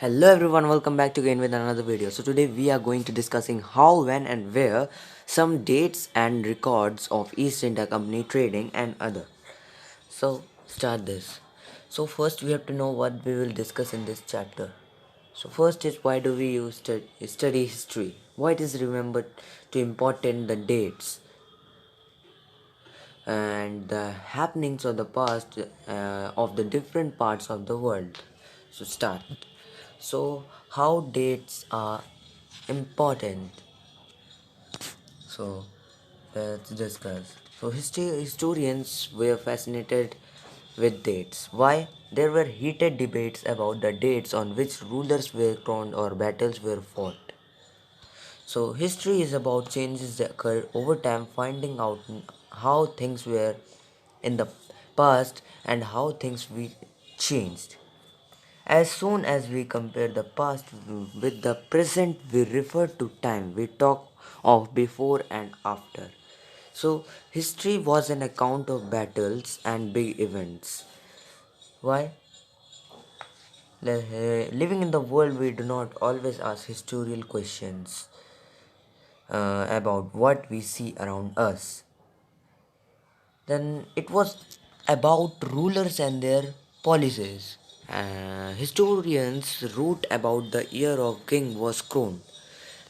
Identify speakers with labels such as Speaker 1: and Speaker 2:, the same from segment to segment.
Speaker 1: Hello everyone, welcome back again with another video. So today we are going to discussing how, when and where some dates and records of East India Company trading and other. So start this. So first we have to know what we will discuss in this chapter. So first is why do we use study history? Why it is remembered to important the dates and the happenings of the past of the different parts of the world. So start. So how dates are important? So let's discuss. So historians were fascinated with dates. Why? There were heated debates about the dates on which rulers were crowned or battles were fought. So history is about changes that occur over time, finding out how things were in the past and how things we changed. As soon as we compare the past with the present, we refer to time. We talk of before and after. So history was an account of battles and big events. Why? Living in the world, we do not always ask historical questions about what we see around us. Then it was about rulers and their policies. Historians wrote about the year of king was crowned,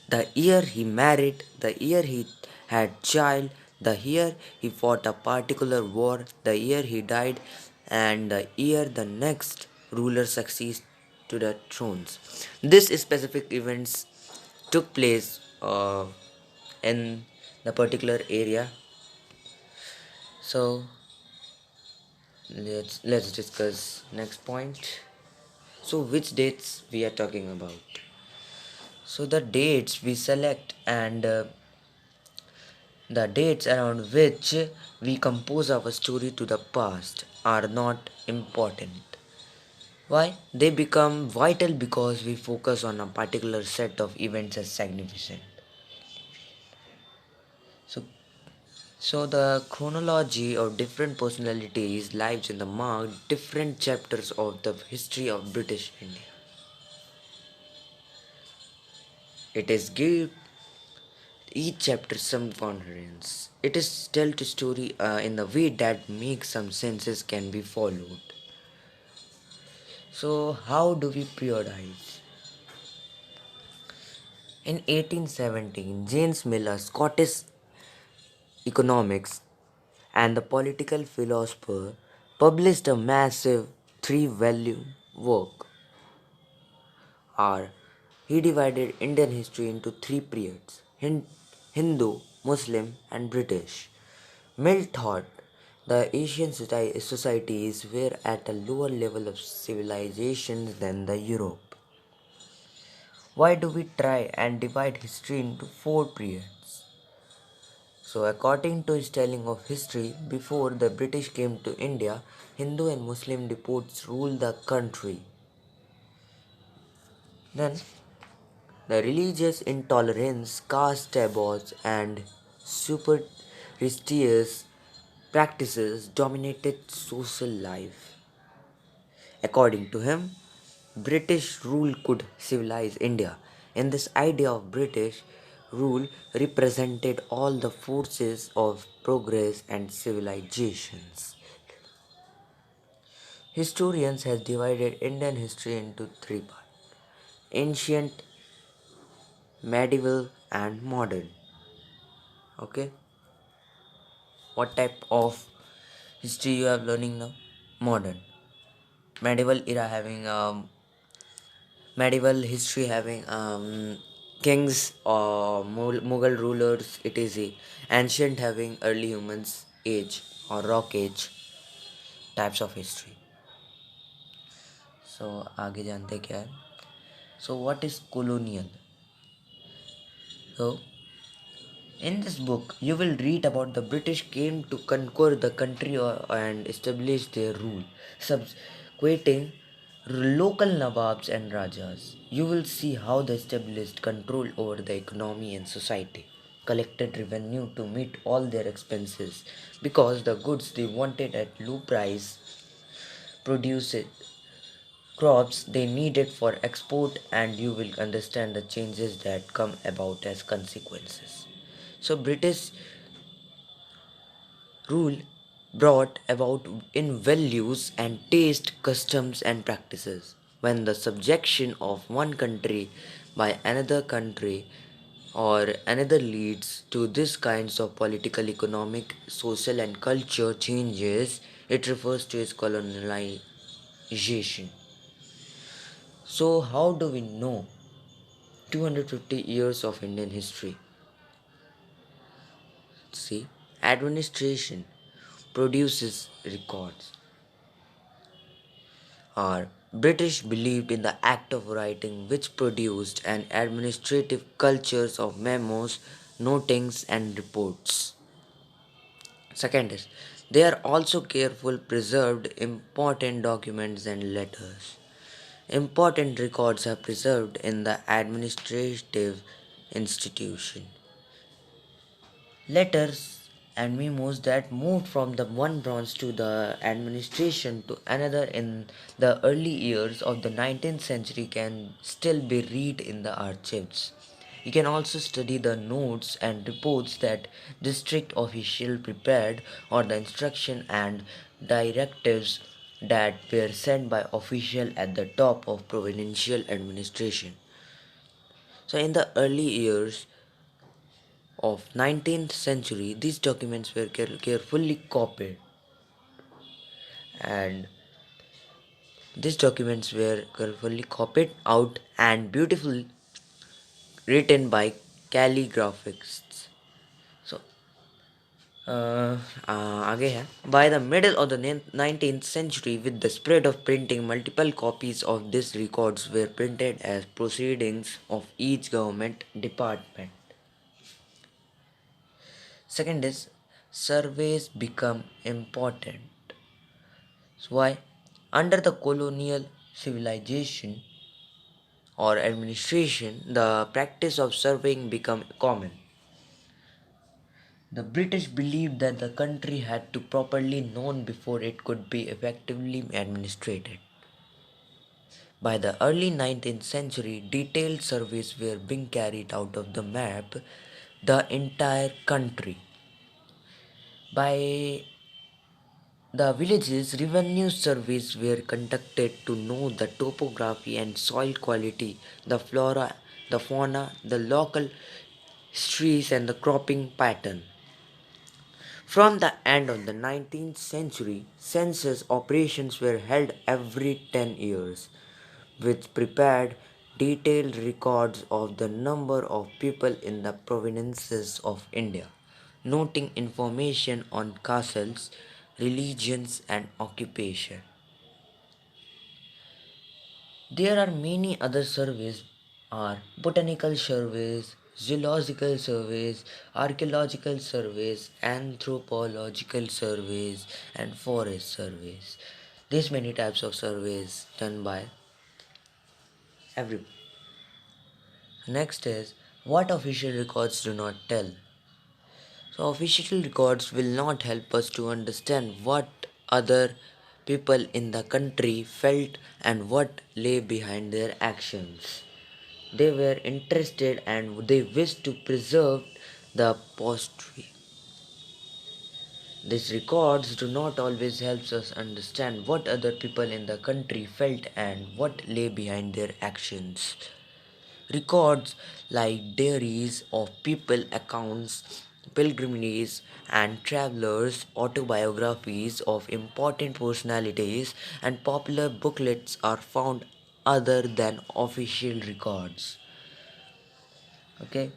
Speaker 1: the year he married, the year he had child, the year he fought a particular war, the year he died, and the year the next ruler succeeds to the thrones. These specific events took place in the particular area. So let's discuss next point. So which dates we are talking about? So the dates we select and the dates around which we compose our story to the past are not important. Why? They become vital because we focus on a particular set of events as significant. So, so the chronology of different personalities' lives in the mark different chapters of the history of British India. It is give each chapter some coherence. It is tell the story in the way that makes some senses can be followed. So how do we prioritize? In 1817, James Miller, Scottish economics and the political philosopher, published a massive three-volume work. R. He divided Indian history into three periods: Hindu, Muslim, and British. Mill thought the Asian societies were at a lower level of civilization than the Europe. Why do we try and divide history into four periods? So, according to his telling of history, before the British came to India, Hindu and Muslim despots ruled the country. Then, the religious intolerance, caste taboos, and superstitious practices dominated social life. According to him, British rule could civilize India, and this idea of British rule represented all the forces of progress and civilizations. Historians have divided Indian history into three parts: ancient, medieval, and modern. Okay, what type of history you are learning now? Modern. Medieval era having medieval history having kings or Mughal rulers, etc. Ancient having early humans age or rock age types of history. So आगे जानते क्या है? So what is colonial? So in this book you will read about the British came to conquer the country and establish their rule, subsequating local Nawabs and Rajas. You will see how they established control over the economy and society, collected revenue to meet all their expenses because the goods they wanted at low price produced crops they needed for export, and you will understand the changes that come about as consequences. So British rule brought about in values and taste, customs and practices. When the subjection of one country by another country or another leads to this kinds of political, economic, social and culture changes, it refers to as colonialization. So how do we know 250 years of Indian history? See, administration produces records. Our British believed in the act of writing, which produced an administrative cultures of memos, notings, and reports. Second is, they are also careful preserved important documents and letters. Important records are preserved in the administrative institution. Letters and memos that moved from the one branch to the administration to another in the early years of the 19th century can still be read in the archives. You can also study the notes and reports that district official prepared or the instruction and directives that were sent by official at the top of provincial administration. So in the early years of 19th century, these documents were carefully copied, and these documents were carefully copied out and beautifully written by calligraphists. So आगे है. By the middle of the 19th century, with the spread of printing, multiple copies of these records were printed as proceedings of each government department. Second is, surveys become important. So why? Under the colonial civilization or administration, the practice of surveying became common. The British believed that the country had to properly known before it could be effectively administrated. By the early 19th century, detailed surveys were being carried out of the map the entire country. By the villages, revenue surveys were conducted to know the topography and soil quality, the flora, the fauna, the local streams, and the cropping pattern. From the end of the 19th century, census operations were held every 10 years, which prepared detailed records of the number of people in the provinces of India, noting information on castles, religions, and occupation. There are many other surveys are botanical surveys, zoological surveys, archaeological surveys, anthropological surveys, and forest surveys. These many types of surveys done by everyone. Next is what official records do not tell. So official records will not help us to understand what other people in the country felt and what lay behind their actions. They were interested and they wished to preserve the posterity. These records do not always help us understand what other people in the country felt and what lay behind their actions. Records like diaries of people, accounts, pilgrimages, and travelers, autobiographies of important personalities, and popular booklets are found other than official records. Okay,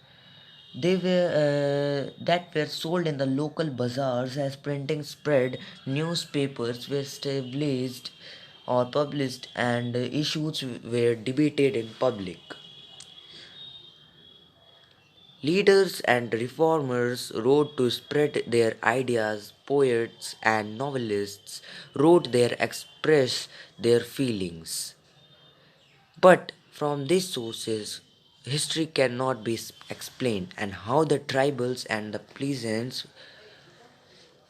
Speaker 1: they were that were sold in the local bazaars as printing spread. Newspapers were established or published, and issues were debated in public. Leaders and reformers wrote to spread their ideas. Poets and novelists wrote their express their feelings. But from these sources, history cannot be explained, and how the tribals and the peasants,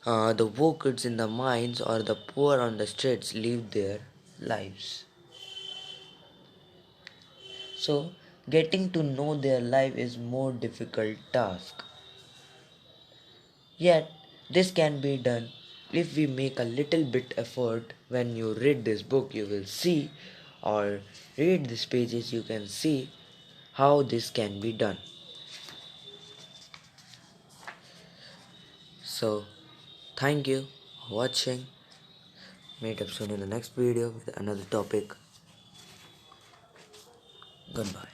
Speaker 1: the workers in the mines or the poor on the streets lived their lives. So getting to know their life is more difficult task. Yet this can be done if we make a little bit effort. When you read this book you will see, or read these pages you can see how this can be done. So thank you for watching. Meet up soon in the next video with another topic. Goodbye.